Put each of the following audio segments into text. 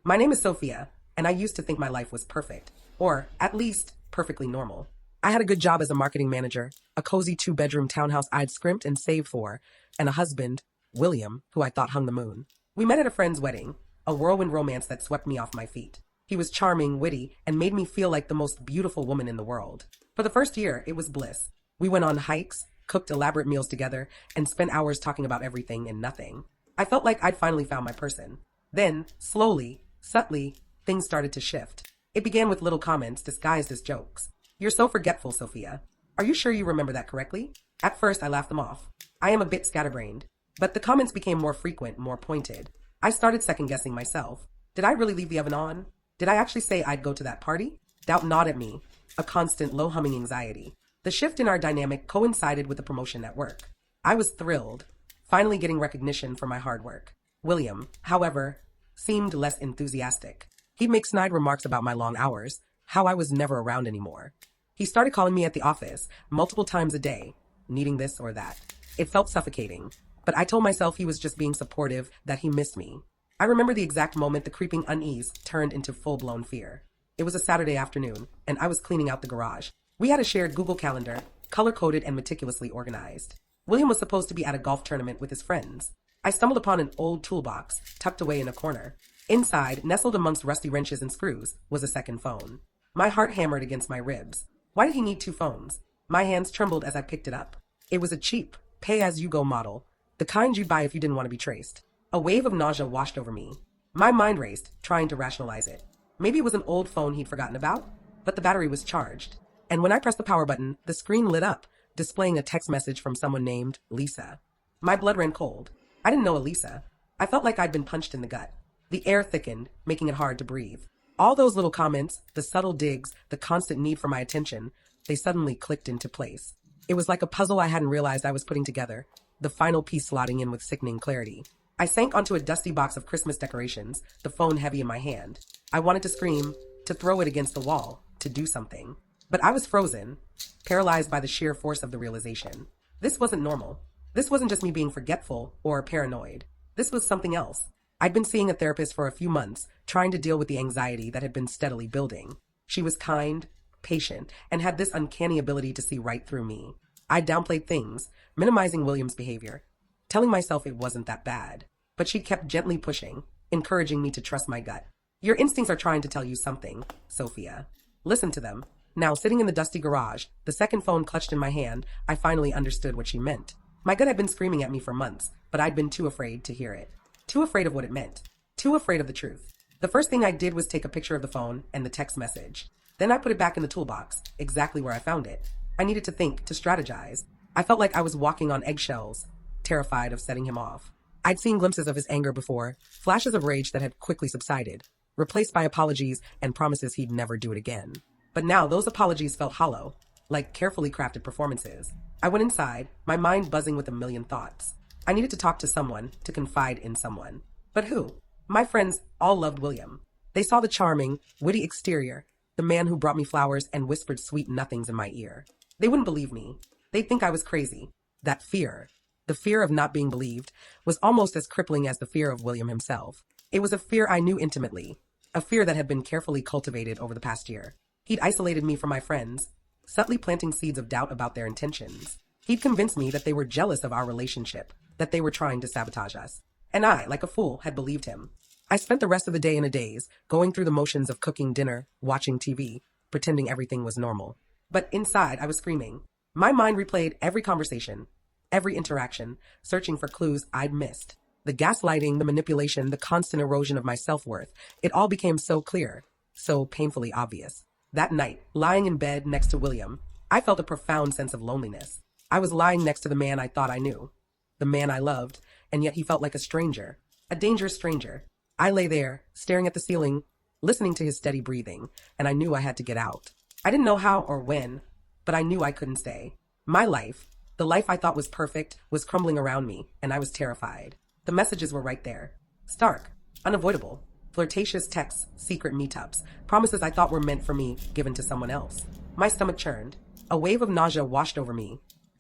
My name is Sofia, and I used to think my life was perfect, or at least perfectly normal. I had a good job as a marketing manager, a cozy two-bedroom townhouse I'd scrimped and saved for, and a husband, William, who I thought hung the moon. We met at a friend's wedding, a whirlwind romance that swept me off my feet. He was charming, witty, and made me feel like the most beautiful woman in the world. For the first year, it was bliss. We went on hikes, cooked elaborate meals together, and spent hours talking about everything and nothing. I felt like I'd finally found my person. Then, slowly, subtly, things started to shift. It began with little comments disguised as jokes. "You're so forgetful, Sophia. Are you sure you remember that correctly?" At first, I laughed them off. I am a bit scatterbrained. But the comments became more frequent, more pointed. I started second-guessing myself. Did I really leave the oven on? Did I actually say I'd go to that party? Doubt gnawed at me, a constant low-humming anxiety. The shift in our dynamic coincided with the promotion at work. I was thrilled, finally getting recognition for my hard work. William, however, seemed less enthusiastic. He'd make snide remarks about my long hours, how I was never around anymore. He started calling me at the office multiple times a day, needing this or that. It felt suffocating, but I told myself he was just being supportive, that he missed me. I remember the exact moment the creeping unease turned into full-blown fear. It was a Saturday afternoon, and I was cleaning out the garage. We had a shared Google Calendar, color-coded and meticulously organized. William was supposed to be at a golf tournament with his friends. I stumbled upon an old toolbox, tucked away in a corner. Inside, nestled amongst rusty wrenches and screws, was a second phone. My heart hammered against my ribs. Why did he need two phones? My hands trembled as I picked it up. It was a cheap, pay-as-you-go model, the kind you'd buy if you didn't want to be traced. A wave of nausea washed over me. My mind raced, trying to rationalize it. Maybe it was an old phone he'd forgotten about, but the battery was charged. And when I pressed the power button, the screen lit up, displaying a text message from someone named Lisa. My blood ran cold. I didn't know a Lisa. I felt like I'd been punched in the gut. The air thickened, making it hard to breathe. All those little comments, the subtle digs, the constant need for my attention, they suddenly clicked into place. It was like a puzzle I hadn't realized I was putting together, the final piece slotting in with sickening clarity. I sank onto a dusty box of Christmas decorations, the phone heavy in my hand. I wanted to scream, to throw it against the wall, to do something. But I was frozen, paralyzed by the sheer force of the realization. This wasn't normal. This wasn't just me being forgetful or paranoid. This was something else. I'd been seeing a therapist for a few months, trying to deal with the anxiety that had been steadily building. She was kind, patient, and had this uncanny ability to see right through me. I downplayed things, minimizing William's behavior, telling myself it wasn't that bad. But she kept gently pushing, encouraging me to trust my gut. Your instincts are trying to tell you something, Sophia. Listen to them. Now, sitting in the dusty garage, the second phone clutched in my hand, I finally understood what she meant. My gut had been screaming at me for months, but I'd been too afraid to hear it. Too afraid of what it meant. Too afraid of the truth. The first thing I did was take a picture of the phone and the text message. Then I put it back in the toolbox, exactly where I found it. I needed to think, to strategize. I felt like I was walking on eggshells, terrified of setting him off. I'd seen glimpses of his anger before, flashes of rage that had quickly subsided, replaced by apologies and promises he'd never do it again. But now those apologies felt hollow, like carefully crafted performances. I went inside, my mind buzzing with a million thoughts. I needed to talk to someone, to confide in someone. But who? My friends all loved William. They saw the charming, witty exterior, the man who brought me flowers and whispered sweet nothings in my ear. They wouldn't believe me. They'd think I was crazy. That fear, the fear of not being believed, was almost as crippling as the fear of William himself. It was a fear I knew intimately, a fear that had been carefully cultivated over the past year. He'd isolated me from my friends, subtly planting seeds of doubt about their intentions. He'd convinced me that they were jealous of our relationship, that they were trying to sabotage us. And I, like a fool, had believed him. I spent the rest of the day in a daze, going through the motions of cooking dinner, watching TV, pretending everything was normal. But inside, I was screaming. My mind replayed every conversation, every interaction, searching for clues I'd missed. The gaslighting, the manipulation, the constant erosion of my self-worth, it all became so clear, so painfully obvious. That night, lying in bed next to William, I felt a profound sense of loneliness. I was lying next to the man I thought I knew, the man I loved, and yet he felt like a stranger, a dangerous stranger. I lay there, staring at the ceiling, listening to his steady breathing, and I knew I had to get out. I didn't know how or when, but I knew I couldn't stay. My life, the life I thought was perfect, was crumbling around me, and I was terrified. The messages were right there. Stark, unavoidable. Flirtatious texts, secret meetups, promises I thought were meant for me, given to someone else. My stomach churned. A wave of nausea washed over me,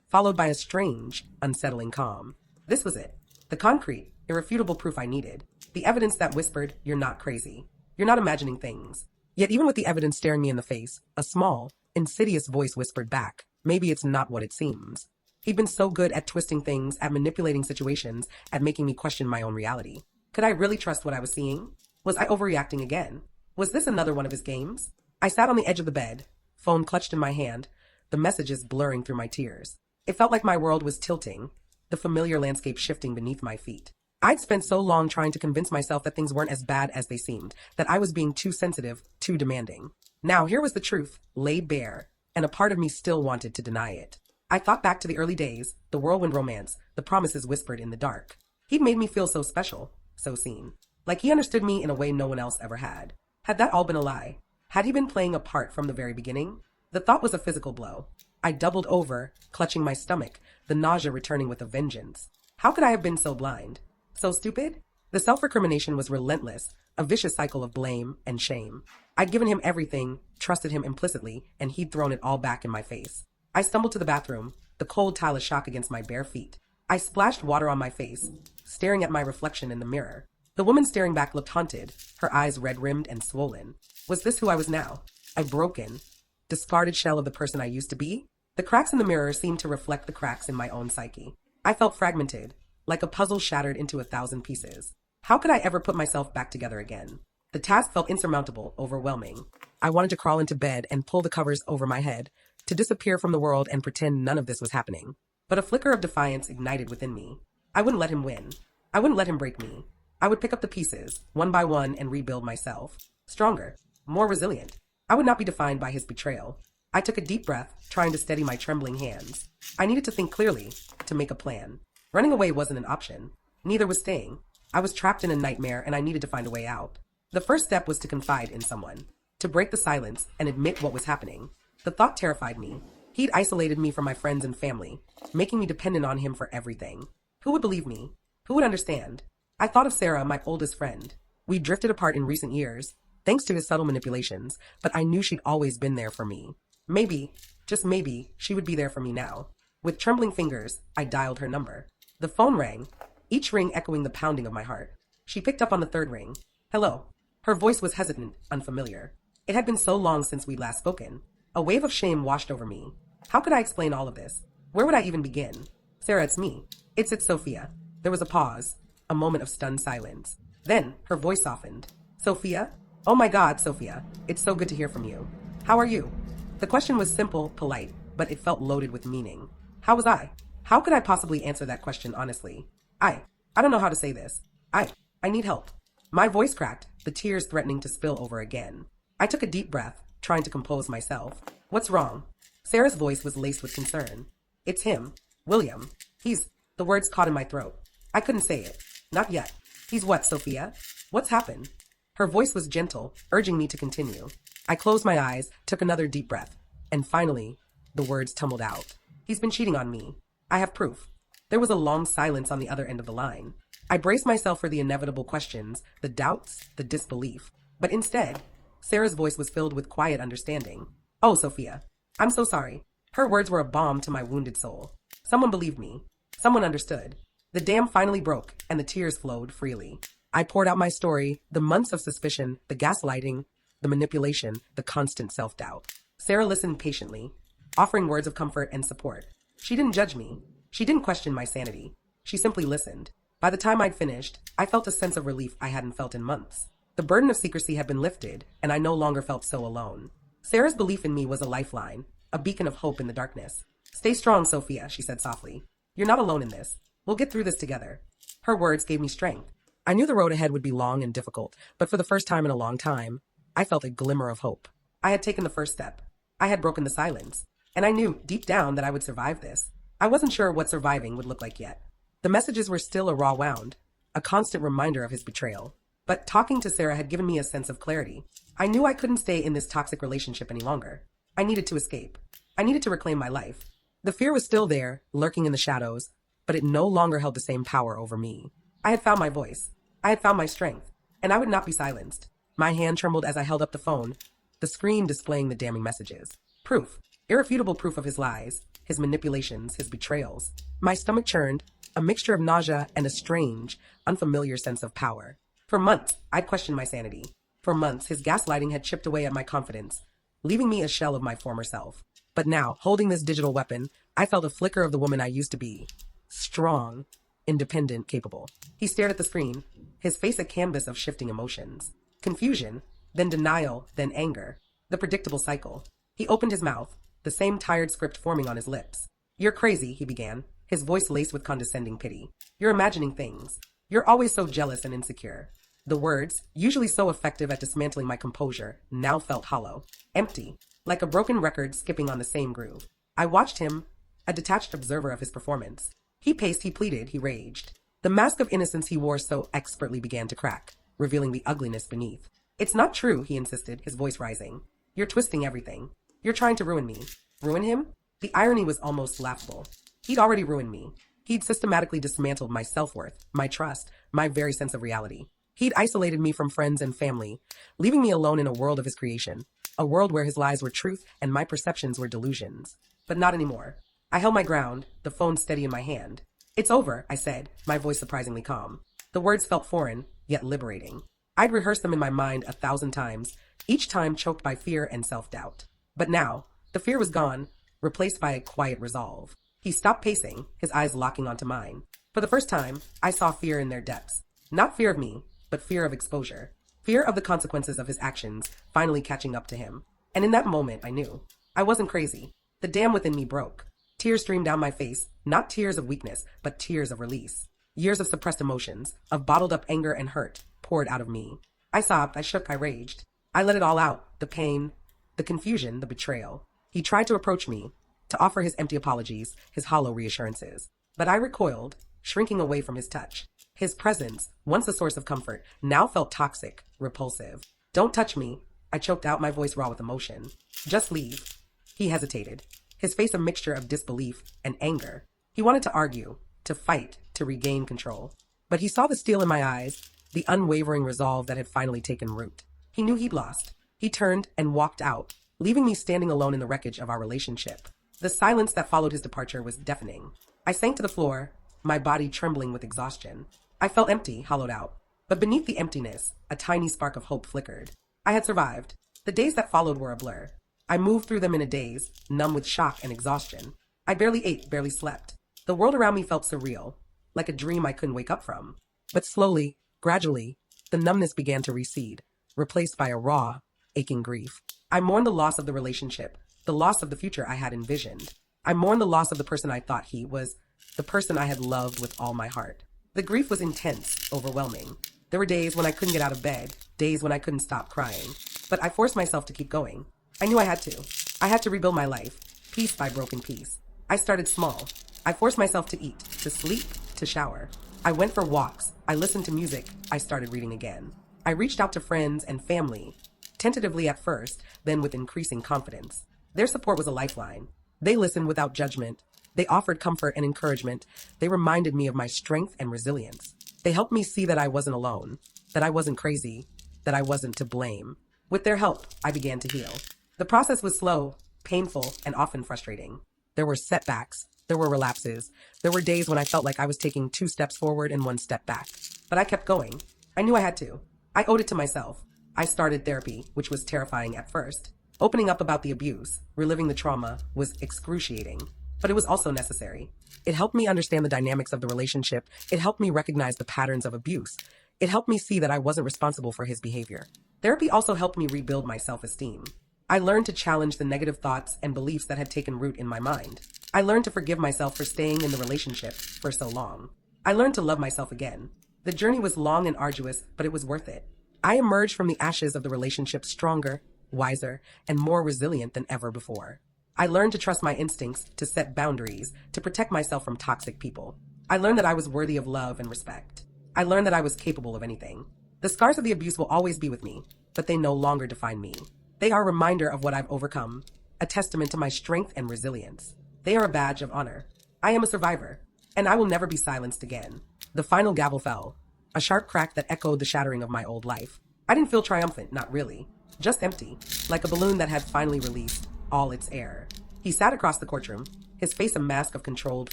followed by a strange, unsettling calm. This was it. The concrete, irrefutable proof I needed. The evidence that whispered, "You're not crazy." You're not imagining things. Yet even with the evidence staring me in the face, a small, insidious voice whispered back, maybe it's not what it seems. He'd been so good at twisting things, at manipulating situations, at making me question my own reality. Could I really trust what I was seeing? Was I overreacting again? Was this another one of his games? I sat on the edge of the bed, phone clutched in my hand, the messages blurring through my tears. It felt like my world was tilting, the familiar landscape shifting beneath my feet. I'd spent so long trying to convince myself that things weren't as bad as they seemed, that I was being too sensitive, too demanding. Now here was the truth, laid bare, and a part of me still wanted to deny it. I thought back to the early days, the whirlwind romance, the promises whispered in the dark. He'd made me feel so special, so seen. Like he understood me in a way no one else ever had. Had that all been a lie? Had he been playing a part from the very beginning? The thought was a physical blow. I doubled over, clutching my stomach, the nausea returning with a vengeance. How could I have been so blind? So stupid? The self-recrimination was relentless, a vicious cycle of blame and shame. I'd given him everything, trusted him implicitly, and he'd thrown it all back in my face. I stumbled to the bathroom, the cold tile a shock against my bare feet. I splashed water on my face, staring at my reflection in the mirror. The woman staring back looked haunted, her eyes red-rimmed and swollen. Was this who I was now? A broken, discarded shell of the person I used to be? The cracks in the mirror seemed to reflect the cracks in my own psyche. I felt fragmented, like a puzzle shattered into 1,000 pieces. How could I ever put myself back together again? The task felt insurmountable, overwhelming. I wanted to crawl into bed and pull the covers over my head, to disappear from the world and pretend none of this was happening. But a flicker of defiance ignited within me. I wouldn't let him win. I wouldn't let him break me. I would pick up the pieces, one by one, and rebuild myself. Stronger, more resilient. I would not be defined by his betrayal. I took a deep breath, trying to steady my trembling hands. I needed to think clearly, to make a plan. Running away wasn't an option. Neither was staying. I was trapped in a nightmare and I needed to find a way out. The first step was to confide in someone, to break the silence and admit what was happening. The thought terrified me. He'd isolated me from my friends and family, making me dependent on him for everything. Who would believe me? Who would understand? I thought of Sarah, my oldest friend. We drifted apart in recent years, thanks to his subtle manipulations, but I knew she'd always been there for me. Maybe, just maybe, she would be there for me now. With trembling fingers, I dialed her number. The phone rang, each ring echoing the pounding of my heart. She picked up on the third ring. Hello. Her voice was hesitant, unfamiliar. It had been so long since we'd last spoken. A wave of shame washed over me. How could I explain all of this? Where would I even begin? Sarah, it's me. It's Sophia. There was a pause, a moment of stunned silence. Then, her voice softened. Sophia? Oh my God, Sophia. It's so good to hear from you. How are you? The question was simple, polite, but it felt loaded with meaning. How was I? How could I possibly answer that question honestly? I don't know how to say this. I need help. My voice cracked, the tears threatening to spill over again. I took a deep breath, trying to compose myself. What's wrong? Sarah's voice was laced with concern. It's him. William. The words caught in my throat. I couldn't say it. Not yet. He's what, Sophia? What's happened? Her voice was gentle, urging me to continue. I closed my eyes, took another deep breath, and finally, the words tumbled out. He's been cheating on me. I have proof. There was a long silence on the other end of the line. I braced myself for the inevitable questions, the doubts, the disbelief. But instead, Sarah's voice was filled with quiet understanding. Oh, Sophia, I'm so sorry. Her words were a balm to my wounded soul. Someone believed me. Someone understood. The dam finally broke, and the tears flowed freely. I poured out my story, the months of suspicion, the gaslighting, the manipulation, the constant self-doubt. Sarah listened patiently, offering words of comfort and support. She didn't judge me. She didn't question my sanity. She simply listened. By the time I'd finished, I felt a sense of relief I hadn't felt in months. The burden of secrecy had been lifted, and I no longer felt so alone. Sarah's belief in me was a lifeline, a beacon of hope in the darkness. Stay strong, Sophia, she said softly. You're not alone in this. We'll get through this together. Her words gave me strength. I knew the road ahead would be long and difficult, but for the first time in a long time, I felt a glimmer of hope. I had taken the first step. I had broken the silence. And I knew, deep down, that I would survive this. I wasn't sure what surviving would look like yet. The messages were still a raw wound, a constant reminder of his betrayal. But talking to Sarah had given me a sense of clarity. I knew I couldn't stay in this toxic relationship any longer. I needed to escape. I needed to reclaim my life. The fear was still there, lurking in the shadows, but it no longer held the same power over me. I had found my voice. I had found my strength, and I would not be silenced. My hand trembled as I held up the phone, the screen displaying the damning messages. Proof. Irrefutable proof of his lies, his manipulations, his betrayals. My stomach churned, a mixture of nausea and a strange, unfamiliar sense of power. For months, I'd questioned my sanity. For months, his gaslighting had chipped away at my confidence, leaving me a shell of my former self. But now, holding this digital weapon, I felt a flicker of the woman I used to be. Strong, independent, capable. He stared at the screen, his face a canvas of shifting emotions. Confusion, then denial, then anger. The predictable cycle. He opened his mouth, the same tired script forming on his lips. "You're crazy," he began, his voice laced with condescending pity. "You're imagining things. You're always so jealous and insecure." The words, usually so effective at dismantling my composure, now felt hollow, empty, like a broken record skipping on the same groove. I watched him, a detached observer of his performance. He paced, he pleaded, he raged. The mask of innocence he wore so expertly began to crack, revealing the ugliness beneath. "It's not true," he insisted, his voice rising. "You're twisting everything. You're trying to ruin me." Ruin him? The irony was almost laughable. He'd already ruined me. He'd systematically dismantled my self-worth, my trust, my very sense of reality. He'd isolated me from friends and family, leaving me alone in a world of his creation, a world where his lies were truth and my perceptions were delusions. But not anymore. I held my ground, the phone steady in my hand. "It's over," I said, my voice surprisingly calm. The words felt foreign, yet liberating. I'd rehearsed them in my mind 1,000 times, each time choked by fear and self-doubt. But now, the fear was gone, replaced by a quiet resolve. He stopped pacing, his eyes locking onto mine. For the first time, I saw fear in their depths. Not fear of me, but fear of exposure. Fear of the consequences of his actions finally catching up to him. And in that moment, I knew. I wasn't crazy. The dam within me broke. Tears streamed down my face, not tears of weakness, but tears of release. Years of suppressed emotions, of bottled up anger and hurt, poured out of me. I sobbed, I shook, I raged. I let it all out, the pain, the confusion, the betrayal. He tried to approach me, to offer his empty apologies, his hollow reassurances. But I recoiled, shrinking away from his touch. His presence, once a source of comfort, now felt toxic, repulsive. "Don't touch me," I choked out, my voice raw with emotion. "Just leave." He hesitated, his face a mixture of disbelief and anger. He wanted to argue, to fight, to regain control. But he saw the steel in my eyes, the unwavering resolve that had finally taken root. He knew he'd lost. He turned and walked out, leaving me standing alone in the wreckage of our relationship. The silence that followed his departure was deafening. I sank to the floor, my body trembling with exhaustion. I felt empty, hollowed out. But beneath the emptiness, a tiny spark of hope flickered. I had survived. The days that followed were a blur. I moved through them in a daze, numb with shock and exhaustion. I barely ate, barely slept. The world around me felt surreal, like a dream I couldn't wake up from. But slowly, gradually, the numbness began to recede, replaced by a raw, aching grief. I mourned the loss of the relationship, the loss of the future I had envisioned. I mourned the loss of the person I thought he was, the person I had loved with all my heart. The grief was intense, overwhelming. There were days when I couldn't get out of bed, days when I couldn't stop crying. But I forced myself to keep going. I knew I had to. I had to rebuild my life, piece by broken piece. I started small. I forced myself to eat, to sleep, to shower. I went for walks. I listened to music. I started reading again. I reached out to friends and family, tentatively at first, then with increasing confidence. Their support was a lifeline. They listened without judgment. They offered comfort and encouragement. They reminded me of my strength and resilience. They helped me see that I wasn't alone, that I wasn't crazy, that I wasn't to blame. With their help, I began to heal. The process was slow, painful, and often frustrating. There were setbacks. There were relapses. There were days when I felt like I was taking 2 steps forward and 1 step back. But I kept going. I knew I had to. I owed it to myself. I started therapy, which was terrifying at first. Opening up about the abuse, reliving the trauma, was excruciating. But it was also necessary. It helped me understand the dynamics of the relationship. It helped me recognize the patterns of abuse. It helped me see that I wasn't responsible for his behavior. Therapy also helped me rebuild my self-esteem. I learned to challenge the negative thoughts and beliefs that had taken root in my mind. I learned to forgive myself for staying in the relationship for so long. I learned to love myself again. The journey was long and arduous, but it was worth it. I emerged from the ashes of the relationship stronger, wiser, and more resilient than ever before. I learned to trust my instincts, to set boundaries, to protect myself from toxic people. I learned that I was worthy of love and respect. I learned that I was capable of anything. The scars of the abuse will always be with me, but they no longer define me. They are a reminder of what I've overcome, a testament to my strength and resilience. They are a badge of honor. I am a survivor, and I will never be silenced again. The final gavel fell, a sharp crack that echoed the shattering of my old life. I didn't feel triumphant, not really. Just empty, like a balloon that had finally released all its air. He sat across the courtroom, his face a mask of controlled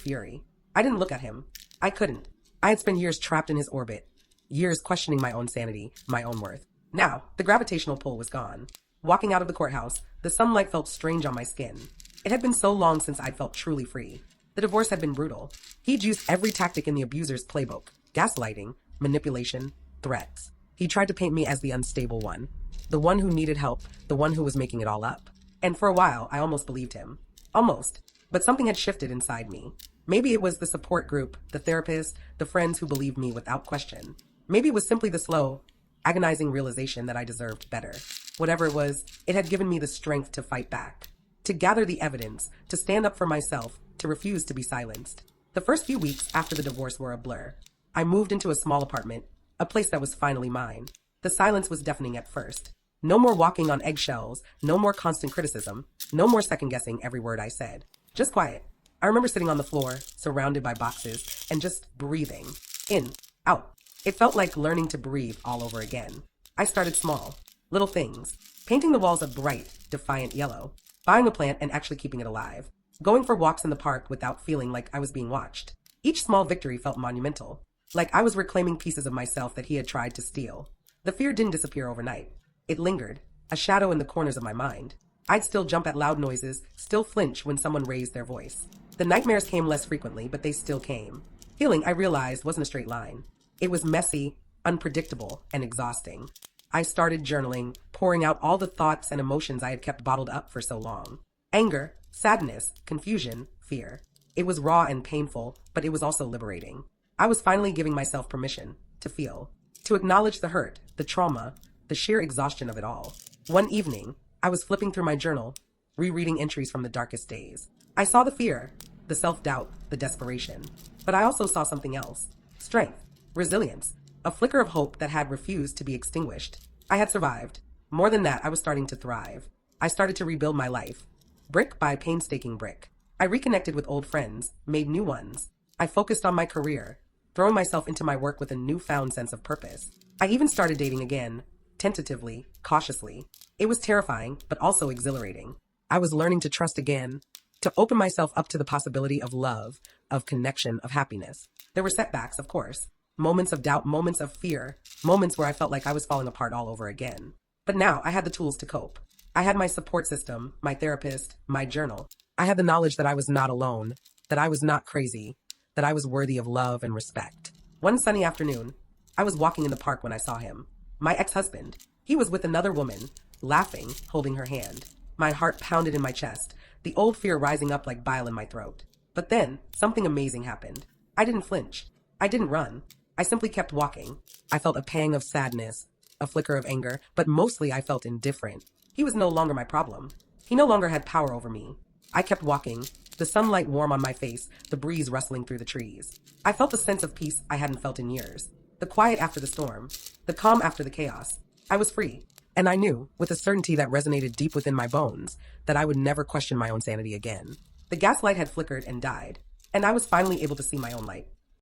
fury. I didn't look at him. I couldn't. I had spent years trapped in his orbit, years questioning my own sanity, my own worth. Now, the gravitational pull was gone. Walking out of the courthouse, the sunlight felt strange on my skin. It had been so long since I'd felt truly free. The divorce had been brutal. He'd used every tactic in the abuser's playbook: gaslighting, manipulation, threats. He tried to paint me as the unstable one, the one who needed help, the one who was making it all up. And for a while, I almost believed him. Almost. But something had shifted inside me. Maybe it was the support group, the therapist, the friends who believed me without question. Maybe it was simply the slow, agonizing realization that I deserved better. Whatever it was, it had given me the strength to fight back, to gather the evidence, to stand up for myself, to refuse to be silenced. The first few weeks after the divorce were a blur. I moved into a small apartment, a place that was finally mine. The silence was deafening at first. No more walking on eggshells, no more constant criticism, no more second-guessing every word I said. Just quiet. I remember sitting on the floor, surrounded by boxes, and just breathing. In, out. It felt like learning to breathe all over again. I started small. Little things. Painting the walls a bright, defiant yellow. Buying a plant and actually keeping it alive. Going for walks in the park without feeling like I was being watched. Each small victory felt monumental. Like I was reclaiming pieces of myself that he had tried to steal. The fear didn't disappear overnight. It lingered, a shadow in the corners of my mind. I'd still jump at loud noises, still flinch when someone raised their voice. The nightmares came less frequently, but they still came. Healing, I realized, wasn't a straight line. It was messy, unpredictable, and exhausting. I started journaling, pouring out all the thoughts and emotions I had kept bottled up for so long. Anger, sadness, confusion, fear. It was raw and painful, but it was also liberating. I was finally giving myself permission to feel, to acknowledge the hurt, the trauma, the sheer exhaustion of it all. One evening, I was flipping through my journal, rereading entries from the darkest days. I saw the fear, the self-doubt, the desperation. But I also saw something else. Strength, resilience, a flicker of hope that had refused to be extinguished. I had survived. More than that, I was starting to thrive. I started to rebuild my life, brick by painstaking brick. I reconnected with old friends, made new ones. I focused on my career, throwing myself into my work with a newfound sense of purpose. I even started dating again, tentatively, cautiously. It was terrifying, but also exhilarating. I was learning to trust again, to open myself up to the possibility of love, of connection, of happiness. There were setbacks, of course. Moments of doubt, moments of fear, moments where I felt like I was falling apart all over again. But now I had the tools to cope. I had my support system, my therapist, my journal. I had the knowledge that I was not alone, that I was not crazy, that I was worthy of love and respect. One sunny afternoon, I was walking in the park when I saw him. My ex-husband. He was with another woman, laughing, holding her hand. My heart pounded in my chest, the old fear rising up like bile in my throat. But then, something amazing happened. I didn't flinch. I didn't run. I simply kept walking. I felt a pang of sadness, a flicker of anger, but mostly I felt indifferent. He was no longer my problem. He no longer had power over me. I kept walking, the sunlight warm on my face, the breeze rustling through the trees. I felt a sense of peace I hadn't felt in years. The quiet after the storm, the calm after the chaos. I was free. And I knew, with a certainty that resonated deep within my bones, that I would never question my own sanity again. The gaslight had flickered and died, and I was finally able to see my own light.